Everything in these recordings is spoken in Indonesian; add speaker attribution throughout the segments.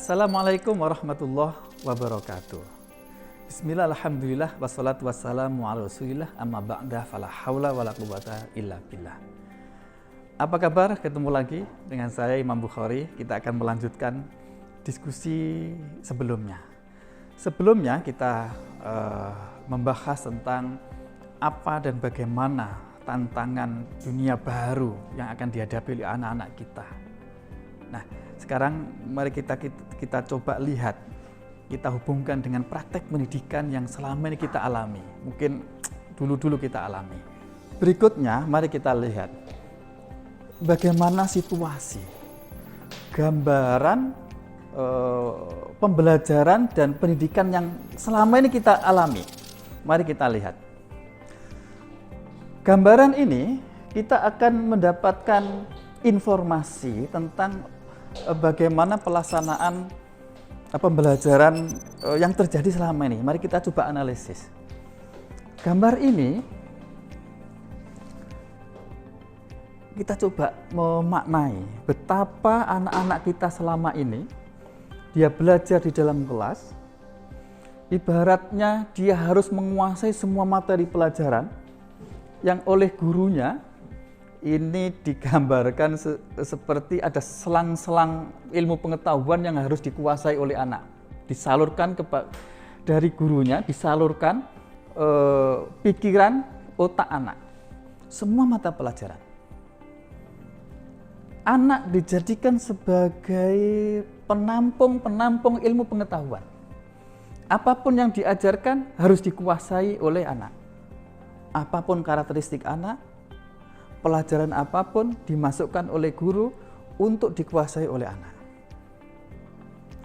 Speaker 1: Assalamualaikum warahmatullahi wabarakatuh. Bismillah, alhamdulillah, wassalatu wassalamu ala rasulillah, amma ba'da, fala hawla wala quwwata illa billah. Apa kabar? Ketemu lagi dengan saya Imam Bukhari. Kita akan melanjutkan diskusi sebelumnya. Sebelumnya kita membahas tentang apa dan bagaimana tantangan dunia baru yang akan dihadapi oleh anak-anak kita. Nah, sekarang mari kita coba lihat, kita hubungkan dengan praktek pendidikan yang selama ini kita alami. Mungkin dulu kita alami. Berikutnya mari kita lihat bagaimana situasi, gambaran pembelajaran dan pendidikan yang selama ini kita alami. Mari kita lihat. Gambaran ini kita akan mendapatkan informasi tentang bagaimana pelaksanaan pembelajaran yang terjadi selama ini. Mari kita coba analisis. Gambar ini kita coba memaknai betapa anak-anak kita selama ini dia belajar di dalam kelas. Ibaratnya dia harus menguasai semua materi pelajaran yang oleh gurunya ini digambarkan seperti ada selang-selang ilmu pengetahuan yang harus dikuasai oleh anak. Disalurkan dari gurunya, disalurkan pikiran, otak anak. Semua mata pelajaran. Anak dijadikan sebagai penampung ilmu pengetahuan. Apapun yang diajarkan harus dikuasai oleh anak. Apapun karakteristik anak, pelajaran apapun dimasukkan oleh guru untuk dikuasai oleh anak.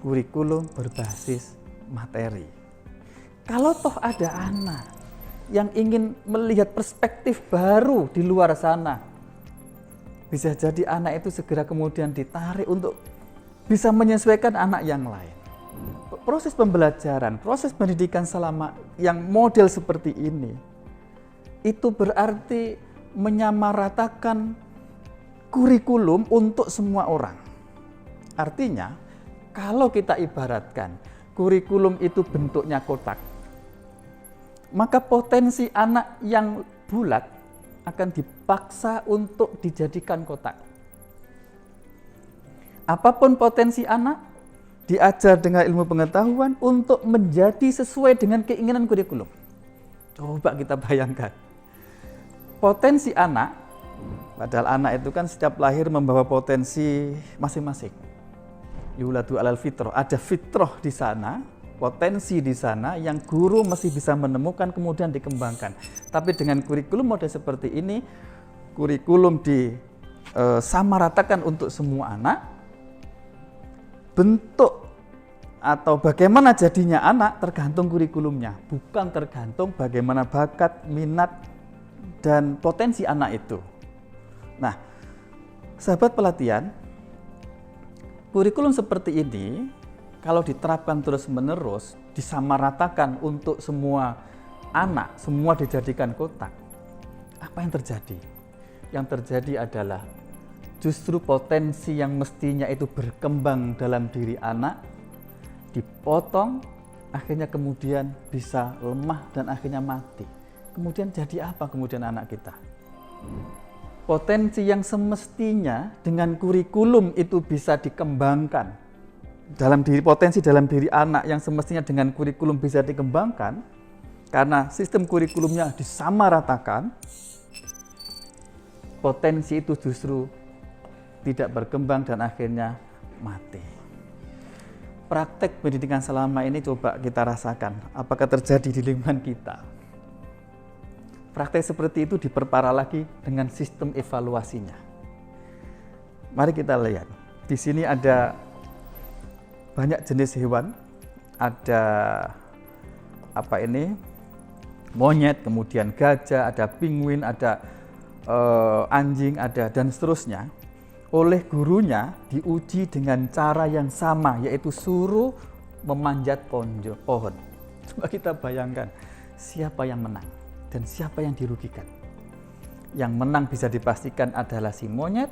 Speaker 1: Kurikulum berbasis materi. Kalau toh ada anak yang ingin melihat perspektif baru di luar sana, bisa jadi anak itu segera kemudian ditarik untuk bisa menyesuaikan anak yang lain. Proses pembelajaran, proses pendidikan selama yang model seperti ini, itu berarti menyamaratakan kurikulum untuk semua orang. Artinya, kalau kita ibaratkan kurikulum itu bentuknya kotak, maka potensi anak yang bulat akan dipaksa untuk dijadikan kotak. Apapun potensi anak, diajar dengan ilmu pengetahuan untuk menjadi sesuai dengan keinginan kurikulum. Coba kita bayangkan. Potensi anak, padahal anak itu kan setiap lahir membawa potensi masing-masing. Yuladu alal fitrah, ada fitrah di sana, potensi di sana yang guru masih bisa menemukan kemudian dikembangkan. Tapi dengan kurikulum model seperti ini, kurikulum disamaratakan untuk semua anak, bentuk atau bagaimana jadinya anak tergantung kurikulumnya, bukan tergantung bagaimana bakat, minat, dan potensi anak itu. Nah, sahabat pelatihan, kurikulum seperti ini kalau diterapkan terus-menerus, disamaratakan untuk semua anak, semua dijadikan kotak, apa yang terjadi? Yang terjadi adalah justru potensi yang mestinya itu berkembang dalam diri anak dipotong, akhirnya kemudian bisa lemah dan akhirnya mati. Kemudian jadi apa kemudian anak kita? Potensi yang semestinya dengan kurikulum itu bisa dikembangkan potensi dalam diri anak yang semestinya dengan kurikulum bisa dikembangkan, karena sistem kurikulumnya disamaratakan, potensi itu justru tidak berkembang dan akhirnya mati. Praktek pendidikan selama ini coba kita rasakan, apakah terjadi di lingkungan kita? Praktek seperti itu diperparah lagi dengan sistem evaluasinya. Mari kita lihat. Di sini ada banyak jenis hewan. Ada monyet, kemudian gajah, ada penguin, ada anjing, ada dan seterusnya. Oleh gurunya diuji dengan cara yang sama, yaitu suruh memanjat pohon. Coba kita bayangkan, siapa yang menang dan siapa yang dirugikan. Yang menang bisa dipastikan adalah si monyet,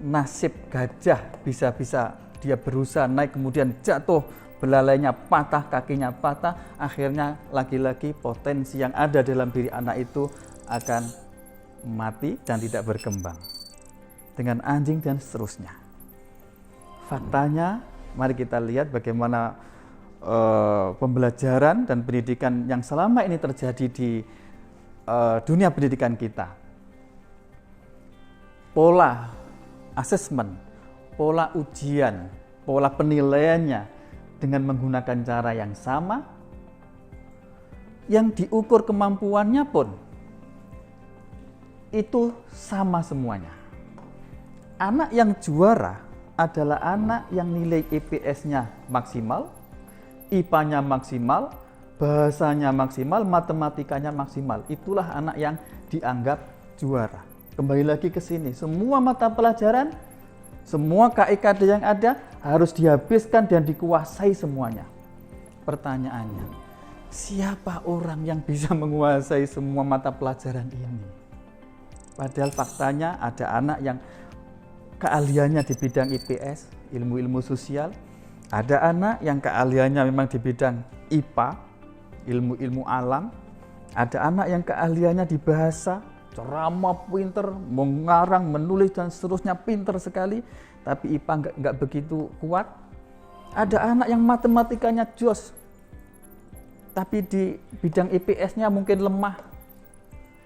Speaker 1: nasib gajah bisa dia berusaha naik kemudian jatuh, belalainya patah, kakinya patah, akhirnya lagi-lagi potensi yang ada dalam diri anak itu akan mati dan tidak berkembang. Dengan anjing dan seterusnya. Faktanya, mari kita lihat bagaimana pembelajaran dan pendidikan yang selama ini terjadi di dunia pendidikan kita. Pola asesmen, pola ujian, pola penilaiannya dengan menggunakan cara yang sama, yang diukur kemampuannya pun itu sama semuanya. Anak yang juara adalah anak yang nilai IPS-nya maksimal, IPA-nya maksimal, bahasanya maksimal, matematikanya maksimal. Itulah anak yang dianggap juara. Kembali lagi ke sini, semua mata pelajaran, semua KIKD yang ada harus dihabiskan dan dikuasai semuanya. Pertanyaannya, siapa orang yang bisa menguasai semua mata pelajaran ini? Padahal faktanya ada anak yang keahliannya di bidang IPS, ilmu-ilmu sosial. Ada anak yang keahliannya memang di bidang IPA, ilmu-ilmu alam. Ada anak yang keahliannya di bahasa, ceramah pinter, mengarang, menulis dan seterusnya pinter sekali, tapi IPA nggak begitu kuat. Ada anak yang matematikanya jos, tapi di bidang IPS-nya mungkin lemah.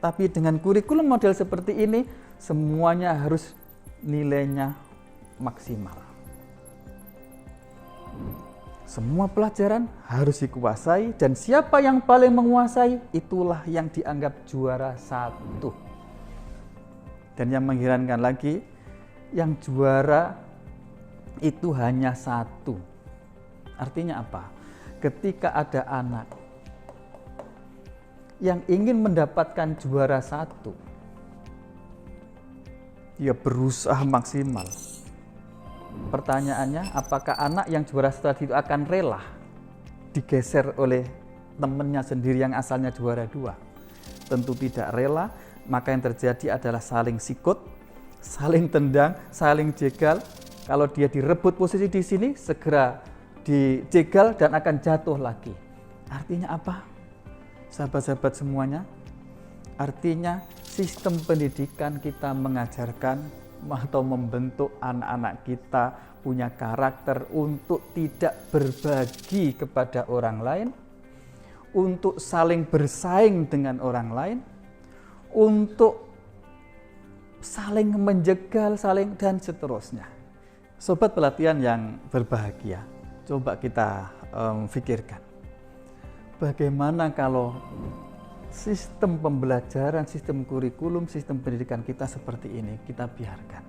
Speaker 1: Tapi dengan kurikulum model seperti ini, semuanya harus nilainya maksimal. Semua pelajaran harus dikuasai, dan siapa yang paling menguasai, itulah yang dianggap juara satu. Dan yang mengherankan lagi, yang juara itu hanya satu. Artinya apa? Ketika ada anak yang ingin mendapatkan juara satu, dia berusaha maksimal. Pertanyaannya, apakah anak yang juara satu itu akan rela digeser oleh temannya sendiri yang asalnya juara dua? Tentu tidak rela, maka yang terjadi adalah saling sikut, saling tendang, saling jegal. Kalau dia direbut posisi di sini, segera dijegal dan akan jatuh lagi. Artinya apa? Sahabat-sahabat semuanya, artinya sistem pendidikan kita mengajarkan atau membentuk anak-anak kita punya karakter untuk tidak berbagi kepada orang lain, untuk saling bersaing dengan orang lain, untuk saling menjegal, saling dan seterusnya. Sobat pelatihan yang berbahagia, coba kita pikirkan. Bagaimana kalau sistem pembelajaran, sistem kurikulum, sistem pendidikan kita seperti ini kita biarkan?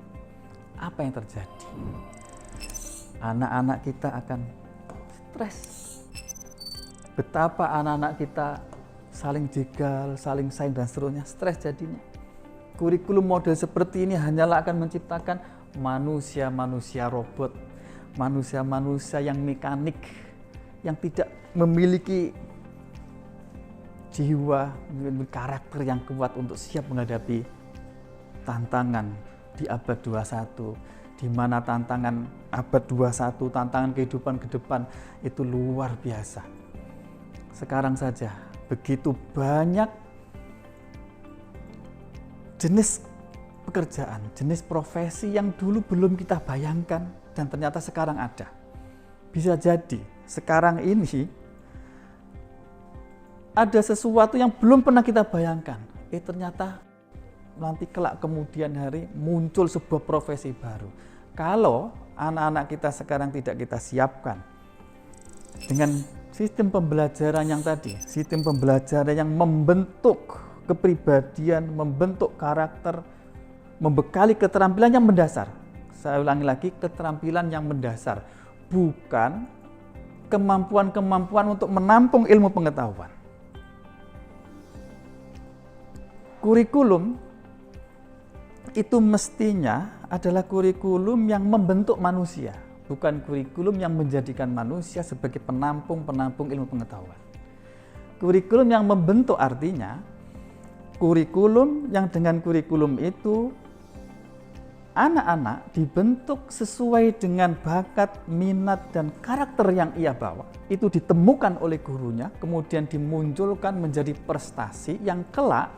Speaker 1: Apa yang terjadi? Anak-anak kita akan stres. Betapa anak-anak kita saling jegal, saling saing dan seterusnya, stres jadinya. Kurikulum model seperti ini hanyalah akan menciptakan manusia-manusia robot, manusia-manusia yang mekanik, yang tidak memiliki jiwa, karakter yang kuat untuk siap menghadapi tantangan di abad 21, di mana tantangan abad 21, tantangan kehidupan ke depan itu luar biasa. Sekarang saja begitu banyak jenis pekerjaan, jenis profesi yang dulu belum kita bayangkan dan ternyata sekarang ada. Bisa jadi sekarang ini ada sesuatu yang belum pernah kita bayangkan. Ternyata nanti kelak kemudian hari muncul sebuah profesi baru. Kalau anak-anak kita sekarang tidak kita siapkan dengan sistem pembelajaran yang tadi, sistem pembelajaran yang membentuk kepribadian, membentuk karakter, membekali keterampilan yang mendasar. Saya ulangi lagi, keterampilan yang mendasar, bukan kemampuan-kemampuan untuk menampung ilmu pengetahuan. Kurikulum itu mestinya adalah kurikulum yang membentuk manusia, bukan kurikulum yang menjadikan manusia sebagai penampung ilmu pengetahuan. Kurikulum yang membentuk artinya kurikulum yang dengan kurikulum itu anak-anak dibentuk sesuai dengan bakat, minat, dan karakter yang ia bawa. Itu ditemukan oleh gurunya, kemudian dimunculkan menjadi prestasi yang kelak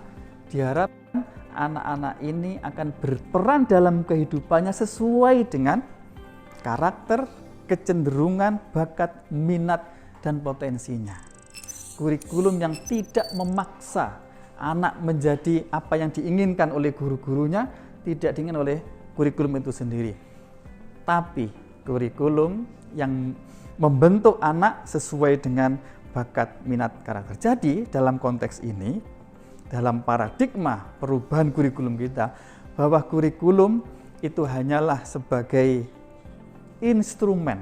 Speaker 1: diharapkan anak-anak ini akan berperan dalam kehidupannya sesuai dengan karakter, kecenderungan, bakat, minat, dan potensinya. Kurikulum yang tidak memaksa anak menjadi apa yang diinginkan oleh guru-gurunya, tidak diinginkan oleh kurikulum itu sendiri. Tapi kurikulum yang membentuk anak sesuai dengan bakat, minat, karakter. Jadi dalam konteks ini, dalam paradigma perubahan kurikulum kita, bahwa kurikulum itu hanyalah sebagai instrumen,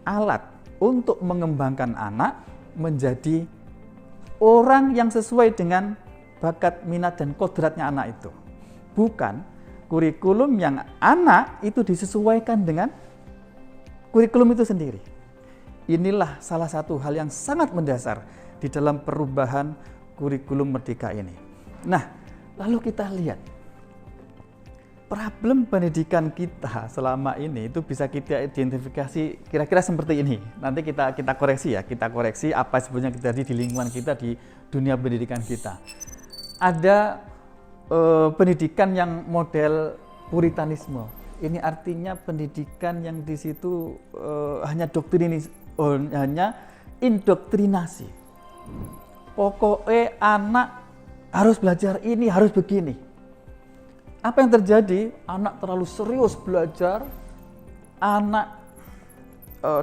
Speaker 1: alat untuk mengembangkan anak menjadi orang yang sesuai dengan bakat, minat, dan kodratnya anak itu. Bukan kurikulum yang anak itu disesuaikan dengan kurikulum itu sendiri. Inilah salah satu hal yang sangat mendasar di dalam perubahan kurikulum Merdeka ini. Nah, lalu kita lihat problem pendidikan kita selama ini itu bisa kita identifikasi kira-kira seperti ini. Nanti kita koreksi ya, kita koreksi apa sebenarnya terjadi di lingkungan kita, di dunia pendidikan kita. Ada pendidikan yang model puritanisme. Ini artinya pendidikan yang di situ hanya indoktrinasi. Pokoknya anak harus belajar ini, harus begini. Apa yang terjadi? Anak terlalu serius belajar, anak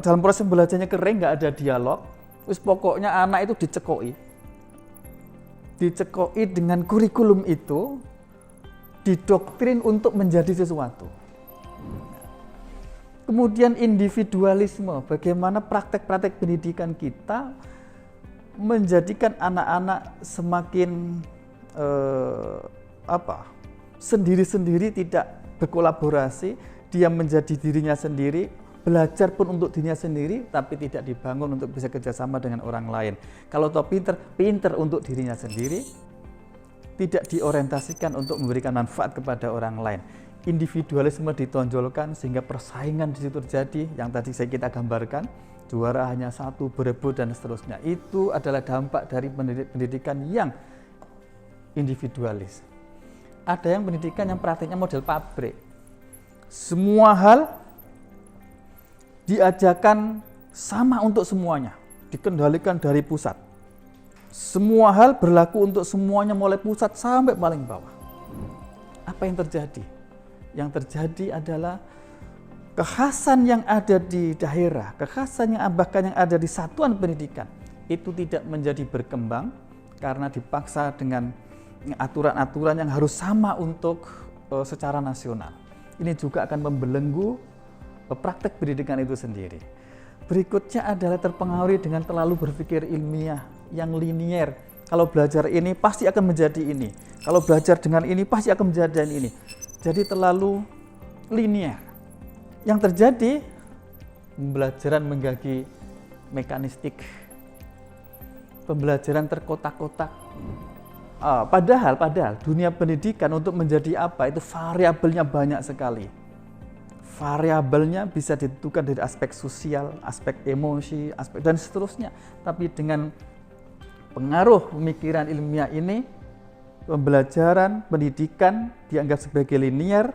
Speaker 1: dalam proses belajarnya kering, nggak ada dialog. Terus pokoknya anak itu dicekoi dengan kurikulum itu, didoktrin untuk menjadi sesuatu. Kemudian individualisme, bagaimana praktek-praktek pendidikan kita menjadikan anak-anak semakin sendiri-sendiri, tidak berkolaborasi, dia menjadi dirinya sendiri, belajar pun untuk dirinya sendiri, tapi tidak dibangun untuk bisa kerjasama dengan orang lain. Kalau toh pinter untuk dirinya sendiri, tidak diorientasikan untuk memberikan manfaat kepada orang lain. Individualisme ditonjolkan sehingga persaingan di situ terjadi, yang tadi kita gambarkan, juara hanya satu, berebut dan seterusnya. Itu adalah dampak dari pendidikan yang individualis. Ada yang pendidikan yang praktiknya model pabrik. Semua hal diajarkan sama untuk semuanya, dikendalikan dari pusat. Semua hal berlaku untuk semuanya mulai pusat sampai paling bawah. Apa yang terjadi? Yang terjadi adalah kekhasan yang ada di daerah, kekhasan yang bahkan yang ada di satuan pendidikan itu tidak menjadi berkembang karena dipaksa dengan aturan-aturan yang harus sama untuk secara nasional. Ini juga akan membelenggu praktek pendidikan itu sendiri. Berikutnya adalah terpengaruh dengan terlalu berpikir ilmiah yang linier. Kalau belajar ini pasti akan menjadi ini. Kalau belajar dengan ini pasti akan menjadi ini. Jadi terlalu linier. Yang terjadi pembelajaran menjadi mekanistik. Pembelajaran terkotak-kotak. Padahal dunia pendidikan untuk menjadi apa itu variabelnya banyak sekali. Variabelnya bisa ditentukan dari aspek sosial, aspek emosi, aspek dan seterusnya. Tapi dengan pengaruh pemikiran ilmiah ini, pembelajaran pendidikan dianggap sebagai linear,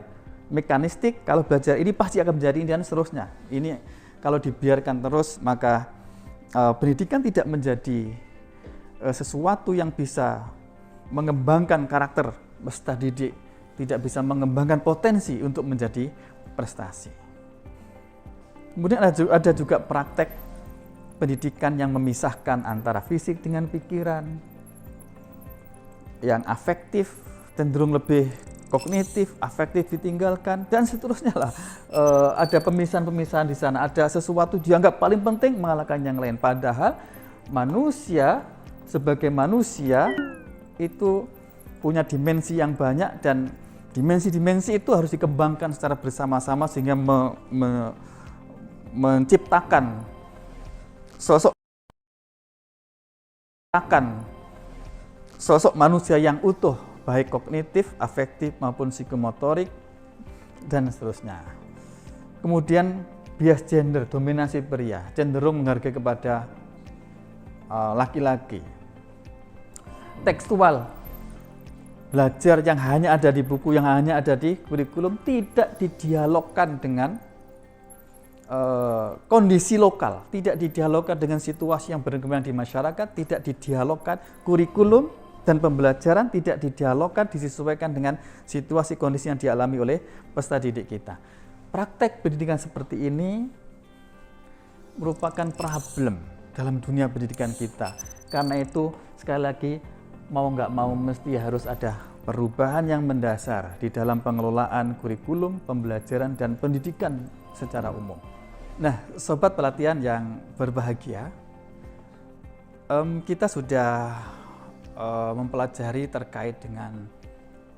Speaker 1: mekanistik. Kalau belajar ini pasti akan menjadi ini dan seterusnya. Ini kalau dibiarkan terus maka pendidikan tidak menjadi sesuatu yang bisa mengembangkan karakter peserta didik, tidak bisa mengembangkan potensi untuk menjadi prestasi. Kemudian ada juga praktek pendidikan yang memisahkan antara fisik dengan pikiran, yang afektif cenderung lebih kognitif, afektif ditinggalkan, dan seterusnya lah. Ada pemisahan-pemisahan di sana, ada sesuatu dianggap paling penting mengalahkan yang lain. Padahal manusia sebagai manusia itu punya dimensi yang banyak dan dimensi-dimensi itu harus dikembangkan secara bersama-sama sehingga menciptakan sosok manusia yang utuh, baik kognitif, afektif maupun psikomotorik, dan seterusnya. Kemudian bias gender, dominasi pria, cenderung menghargai kepada laki-laki. Tekstual, belajar yang hanya ada di buku, yang hanya ada di kurikulum, tidak didialogkan dengan kondisi lokal, tidak didialogkan dengan situasi yang berkembang di masyarakat, tidak didialogkan kurikulum dan pembelajaran, tidak didialogkan, disesuaikan dengan situasi kondisi yang dialami oleh peserta didik kita. Praktek pendidikan seperti ini merupakan problem dalam dunia pendidikan kita. Karena itu sekali lagi mau nggak mau mesti harus ada perubahan yang mendasar di dalam pengelolaan kurikulum, pembelajaran, dan pendidikan secara umum. Nah, sobat pelatihan yang berbahagia, kita sudah mempelajari terkait dengan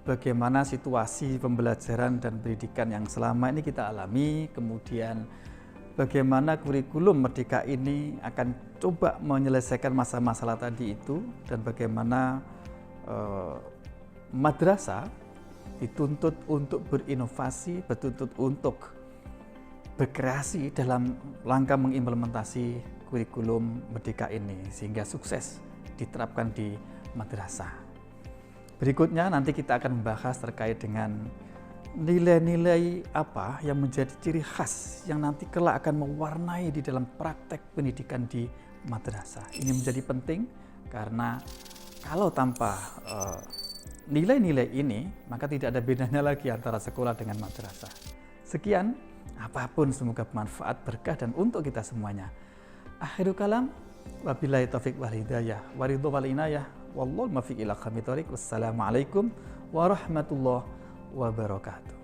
Speaker 1: bagaimana situasi pembelajaran dan pendidikan yang selama ini kita alami, kemudian bagaimana kurikulum Merdeka ini akan coba menyelesaikan masalah-masalah tadi itu, dan bagaimana madrasah dituntut untuk berinovasi, dituntut untuk berkreasi dalam langkah mengimplementasi kurikulum Merdeka ini sehingga sukses diterapkan di madrasah. Berikutnya nanti kita akan membahas terkait dengan nilai-nilai apa yang menjadi ciri khas yang nanti kelak akan mewarnai di dalam praktek pendidikan di madrasah. Ini menjadi penting karena kalau tanpa nilai-nilai ini, maka tidak ada bedanya lagi antara sekolah dengan madrasah. Sekian, apapun semoga bermanfaat, berkah, dan untuk kita semuanya. Akhirul kalam, wabillahi taufiq wal hidayah, waridho wal inayah, wallahul muwaffiq ila aqwamit thoriq. Wassalamualaikum warahmatullahi wabarakatuh.